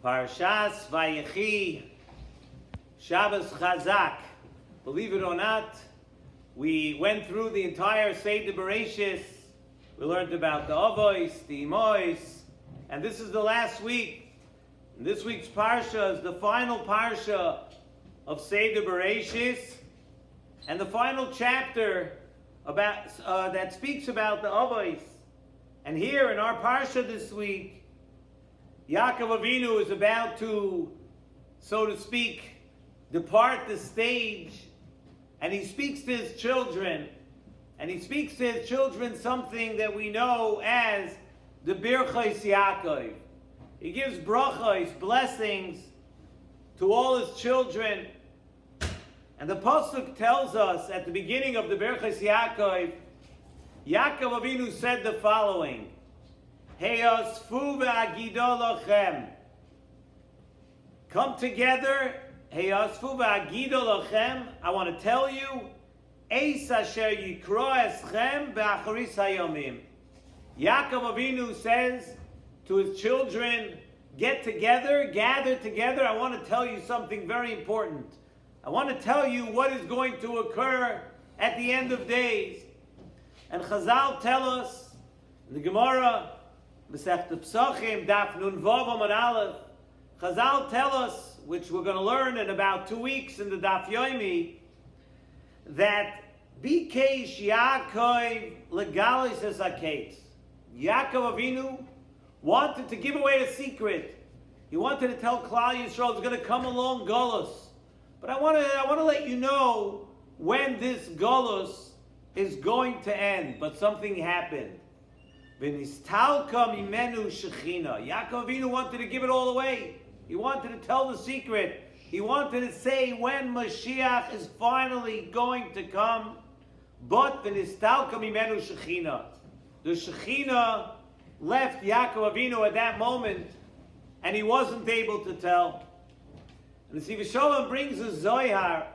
Parshas Vayechi, Shabbos Chazak. Believe it or not, we went through the entire Seder Bereshis. We learned about the Avos, the Imois, and this is the last week. And this week's Parsha is the final Parsha of Seder Bereshis, and the final chapter about that speaks about the Avos. And here in our Parsha this week, Yaakov Avinu is about to, so to speak, depart the stage, and he speaks to his children, and he speaks to his children something that we know as the Birchos Yaakov. He gives brachos, blessings, to all his children, and the pasuk tells us at the beginning of the Birchos Yaakov, Yaakov Avinu said the following: Heyasfu ve'agido lochem. Come together. Heyasfu ve'agido lochem. I want to tell you, Eis asher yikro eschem be'acharis hayomim. Yaakov Avinu says to his children, get together, gather together. I want to tell you something very important. I want to tell you what is going to occur at the end of days. And Chazal tell us, in the Gemara, Masechet Pesachim, Daf Nun Vav Amud Aleph, Chazal tell us, which we're going to learn in about 2 weeks in the Daf Yomi, that Bikesh Yaakov legalis es haketz. Yaakov Avinu wanted to give away a secret. He wanted to tell Klal Yisrael it's going to come along Golus. But I want to let you know when this Golus is going to end. But something happened. Yaakov Avinu wanted to give it all away. He wanted to tell the secret. He wanted to say when Mashiach is finally going to come. But the Shekhinah left Yaakov Avinu at that moment, and he wasn't able to tell. And the Nesivos Shalom brings a Zohar,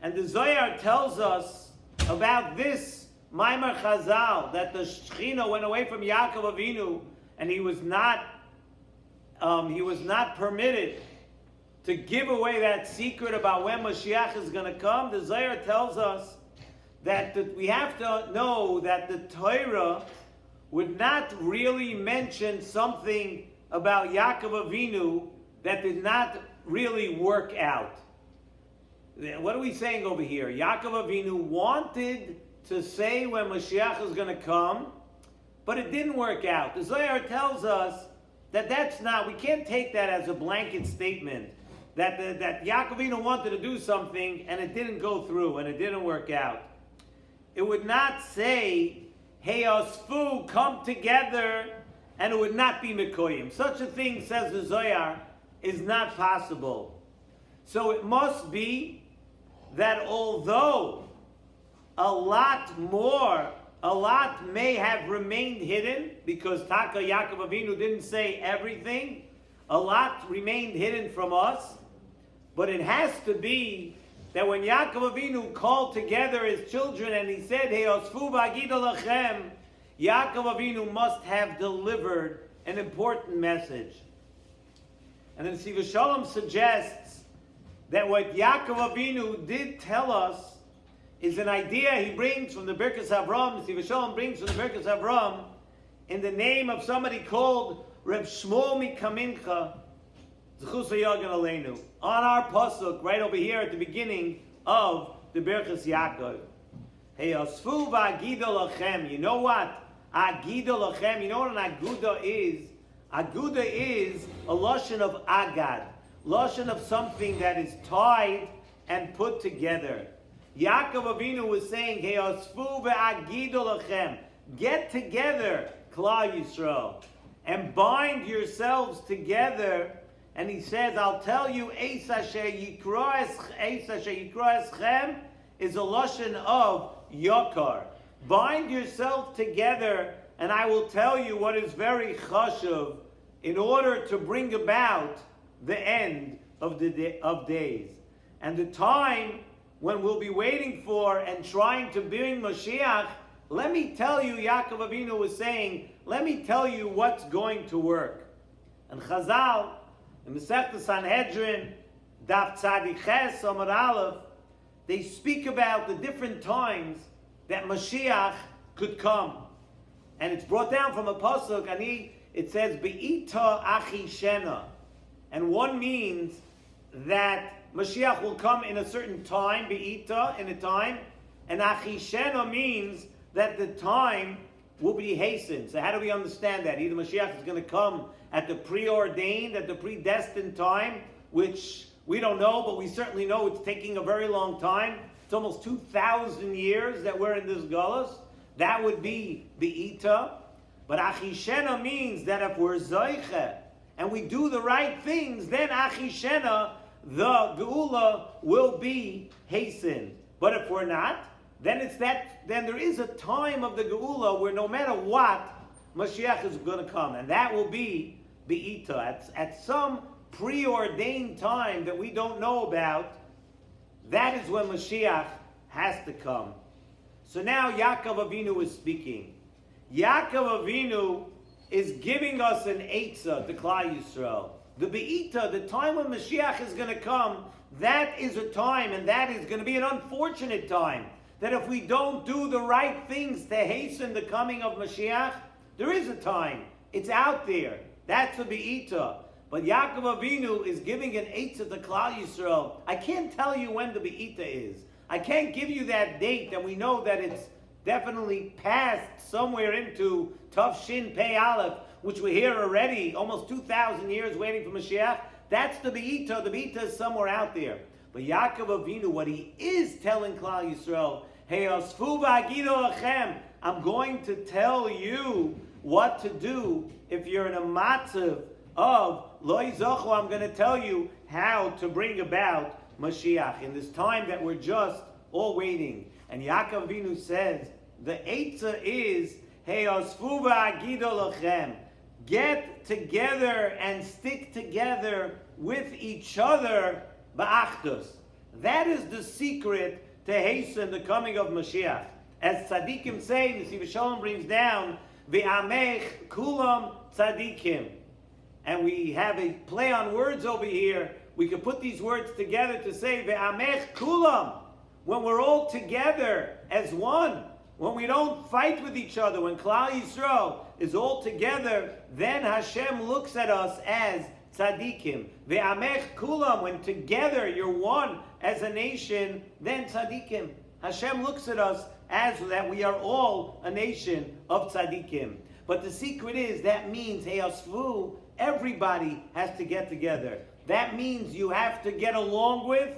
and the Zohar tells us about this Maimar Chazal, that the Shekhinah went away from Yaakov Avinu, and he was not permitted to give away that secret about when Mashiach is going to come. The Zohar tells us that we have to know that the Torah would not really mention something about Yaakov Avinu that did not really work out. What are we saying over here? Yaakov Avinu wanted to say when Mashiach is going to come, but it didn't work out. The Zohar tells us that we can't take that as a blanket statement, that Yaakov Avinu wanted to do something and it didn't go through and it didn't work out. It would not say, hey, Osfu, come together, and it would not be Mekoyim. Such a thing, says the Zohar, is not possible. So it must be that although a lot may have remained hidden, because Taka Yaakov Avinu didn't say everything, a lot remained hidden from us, but it has to be that when Yaakov Avinu called together his children and he said, Hey, Osfu v'agido lachem, Yaakov Avinu must have delivered an important message. And then Nesivos Shalom suggests that what Yaakov Avinu did tell us is an idea he brings from the Birkas Avram. Nesivos Shalom brings from the Birkas Avram in the name of somebody called Reb Shmuel Mikamincha, Zechus v'Yagen Aleinu, on our pasuk right over here at the beginning of the Birchos Yaakov. Hey, Osfu v'agido lachem. You know what? Agido lachem. You know what an aguda is? Aguda is a lashon of agad, lashon of something that is tied and put together. Yaakov Avinu was saying, Hey, Osfu v'agido lachem. Get together, Klal Yisrael, and bind yourselves together. And he says, I'll tell you, Eis asher yikro eschem is a lashon of yakar. Bind yourself together, and I will tell you what is very chashuv in order to bring about the end of days. And the time when we'll be waiting for and trying to bring Mashiach, let me tell you, Yaakov Avinu was saying, let me tell you what's going to work. And Chazal, In Masechta Sanhedrin, Daf Tzadik Ches Amud Aleph, they speak about the different times that Mashiach could come. And it's brought down from a pasuk, and it says, Be'ita achi shena. And one means that Mashiach will come in a certain time, Be'ita, in a time, and achi shena means that the time will be hastened. So how do we understand that? Either Mashiach is going to come at the preordained, at the predestined time, which we don't know, but we certainly know it's taking a very long time. It's almost 2,000 years that we're in this galus. That would be Be'ita. But Achishena means that if we're Zoiche and we do the right things, then Achishena, the Geula, will be hastened. But if we're not, then there is a time of the Geula where no matter what, Mashiach is going to come. And that will be Be'ita. At some preordained time that we don't know about, that is when Mashiach has to come. So now Yaakov Avinu is speaking. Yaakov Avinu is giving us an Eitzah to Klal Yisrael. The Be'ita, the time when Mashiach is going to come, that is a time, and that is going to be an unfortunate time. That if we don't do the right things to hasten the coming of Mashiach, there is a time. It's out there. That's the Be'ita. But Yaakov Avinu is giving an Eitzah to Klal Yisrael. I can't tell you when the Be'ita is. I can't give you that date, and we know that it's definitely passed somewhere into Tav Shin Pei Aleph, which we're here already, almost 2,000 years waiting for Mashiach. That's the Be'ita. The Be'ita is somewhere out there. But Yaakov Avinu, what he is telling Klal Yisrael, Hey, Osfu v'agido lachem, I'm going to tell you what to do if you're in a matzav of Lo Yizochu. I'm going to tell you how to bring about Mashiach in this time that we're just all waiting. And Yaakov Avinu says, the Eitzah is, Hey, Osfu v'agido lachem, get together and stick together with each other, ba'achdus. That is the secret to hasten the coming of Mashiach. As tzaddikim say, Nesivos Shalom brings down, Ve'amech kulam tzaddikim. And we have a play on words over here. We could put these words together to say, Ve'amech kulam. When we're all together as one, when we don't fight with each other, when Klal Yisrael is all together, then Hashem looks at us as tzaddikim. Ve'amech kulam, when together you're one as a nation, then tzaddikim. Hashem looks at us as that we are all a nation of tzaddikim. But the secret is, that means, hey, asfu, everybody has to get together. That means you have to get along with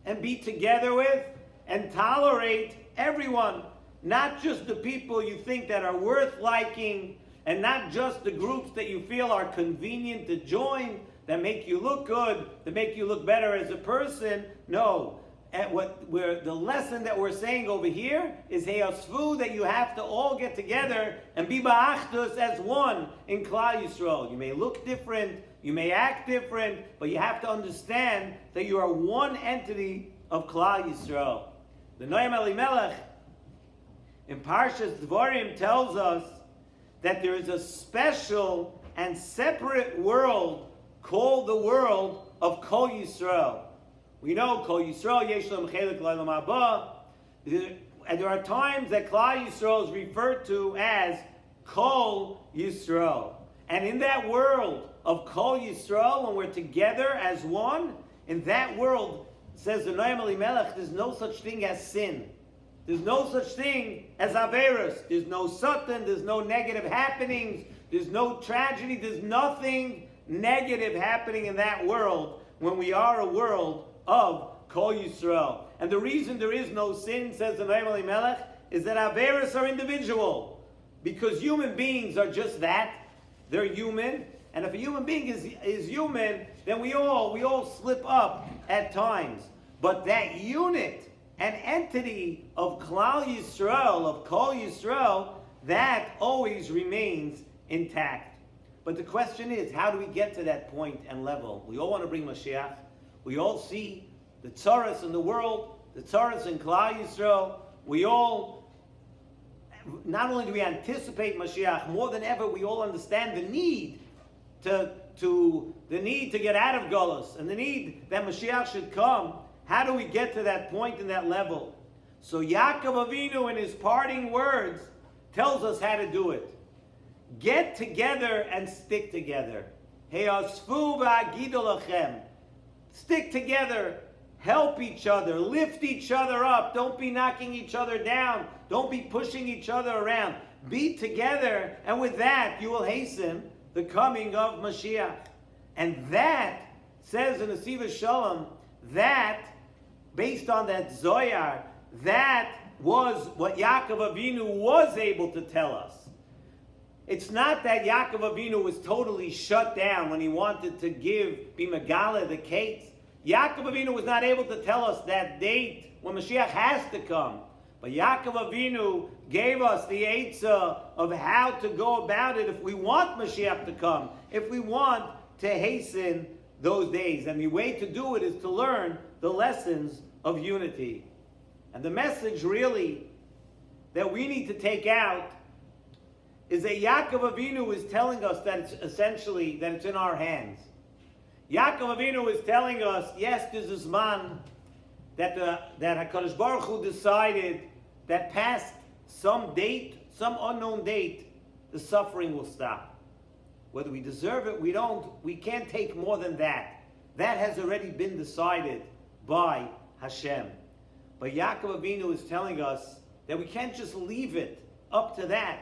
and be together with and tolerate everyone. Not just the people you think that are worth liking, and not just the groups that you feel are convenient to join, that make you look good, that make you look better as a person. No. The lesson that we're saying over here is Heyasvu, that you have to all get together and be ba'achdus as one in Klal Yisrael. You may look different, you may act different, but you have to understand that you are one entity of Klal Yisrael. The Noam Elimelech in Parshas Dvarim tells us that there is a special and separate world called the world of Kol Yisrael. We know Kol Yisrael, Yesh Lem Chelik L'Olam Haba. And there are times that Klal Yisrael is referred to as Kol Yisrael. And in that world of Kol Yisrael, when we're together as one, in that world, says the Noam Elimelech, there's no such thing as sin. There's no such thing as Averos. There's no Satan, there's no negative happenings, there's no tragedy, there's nothing negative happening in that world when we are a world of Kol Yisrael. And the reason there is no sin, says the Noam Elimelech, is that Averos are individual. Because human beings are just that. They're human. And if a human being is human, then we all slip up at times. But that unit and entity of Klal Yisrael, of Kol Yisrael, that always remains intact. But the question is, how do we get to that point and level? We all want to bring Mashiach. We all see the tzaras in the world, the tzaras in Klal Yisrael. We all, not only do we anticipate Mashiach, more than ever we all understand the need to the need to get out of Golus, and the need that Mashiach should come, how do we get to that point and that level? So Yaakov Avinu, in his parting words, tells us how to do it. Get together and stick together. He'asfu v'agidu lachem. Stick together. Help each other. Lift each other up. Don't be knocking each other down. Don't be pushing each other around. Be together, and with that, you will hasten the coming of Mashiach. And that, says in Nesivos Shalom, that, based on that Zoyar, that was what Yaakov Avinu was able to tell us. It's not that Yaakov Avinu was totally shut down when he wanted to be Megala the case. Yaakov Avinu was not able to tell us that date when Mashiach has to come. But Yaakov Avinu gave us the eitzah of how to go about it if we want Mashiach to come, if we want to hasten those days. And the way to do it is to learn the lessons of unity. And the message really that we need to take out is that Yaakov Avinu is telling us that it's essentially that it's in our hands. Yaakov Avinu is telling us, yes, there's this man that HaKadosh Baruch Hu decided that past some date, some unknown date, the suffering will stop. Whether we deserve it, we can't take more than that. That has already been decided by Hashem. But Yaakov Avinu is telling us that we can't just leave it up to that.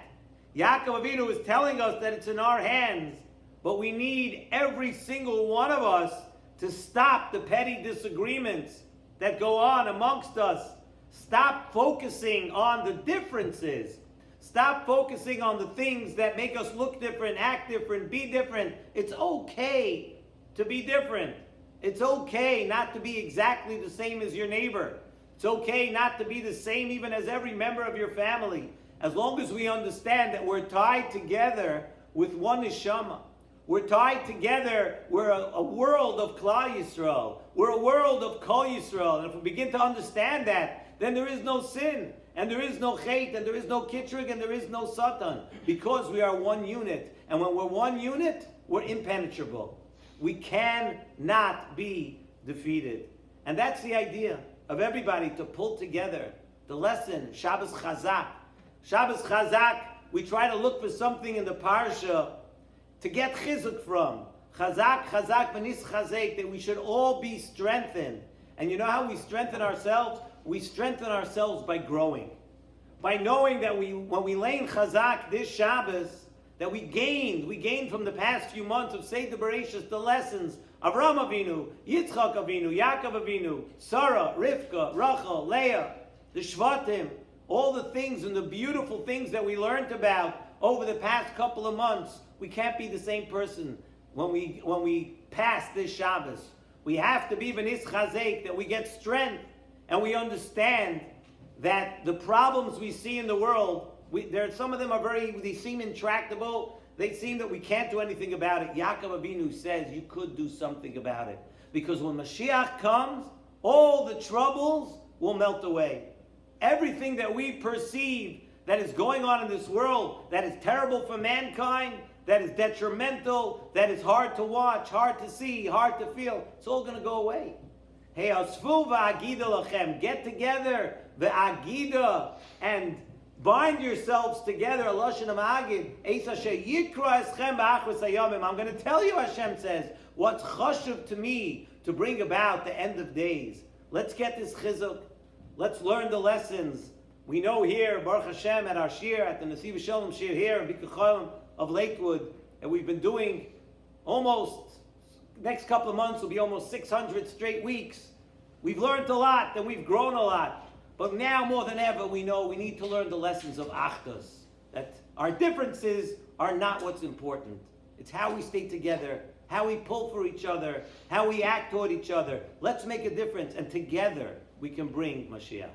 Yaakov Avinu is telling us that it's in our hands, but we need every single one of us to stop the petty disagreements that go on amongst us. Stop focusing on the differences. Stop focusing on the things that make us look different, act different, be different. It's okay to be different. It's okay not to be exactly the same as your neighbor. It's okay not to be the same even as every member of your family. As long as we understand that we're tied together with one neshama. We're tied together. We're a world of Klal Yisrael. We're a world of Kol Yisrael. And if we begin to understand that, then there is no sin, and there is no hate, and there is no kitrig, and there is no satan, because we are one unit. And when we're one unit, we're impenetrable. We cannot be defeated. And that's the idea of everybody to pull together. The lesson, Shabbos Chazak. Shabbos Chazak, we try to look for something in the parsha to get chizuk from. Chazak, chazak, v'nis chazek, that we should all be strengthened. And you know how we strengthen ourselves? We strengthen ourselves by growing. By knowing that when we lay in chazak this Shabbos, that we gained from the past few months of Seder Bereshis the lessons of Avraham Avinu, Yitzchak Avinu, Yaakov Avinu, Sarah, Rivka, Rachel, Leah, the Shvatim, all the things and the beautiful things that we learned about over the past couple of months. We can't be the same person when we pass this Shabbos. We have to be v'nis chazek, that we get strength and we understand that the problems we see in the world, some of them they seem intractable. They seem that we can't do anything about it. Yaakov Avinu says you could do something about it. Because when Mashiach comes, all the troubles will melt away. Everything that we perceive that is going on in this world, that is terrible for mankind, that is detrimental, that is hard to watch, hard to see, hard to feel, it's all going to go away. Hey, asfu v'agida lachem, get together, v'agida, and bind yourselves together. Lashon ha'agid, eis asher yikra eschem b'achros hayamim. I'm going to tell you, Hashem says, what's chashuv to me to bring about the end of days. Let's get this chizuk. Let's learn the lessons. We know here, Baruch Hashem, at our shir, at the Nesivos Shalom shir here in Bikucholim of Lakewood, and we've been doing next couple of months will be almost 600 straight weeks. We've learned a lot and we've grown a lot. But now more than ever we know we need to learn the lessons of Achdus. That our differences are not what's important. It's how we stay together, how we pull for each other, how we act toward each other. Let's make a difference, and together we can bring Mashiach.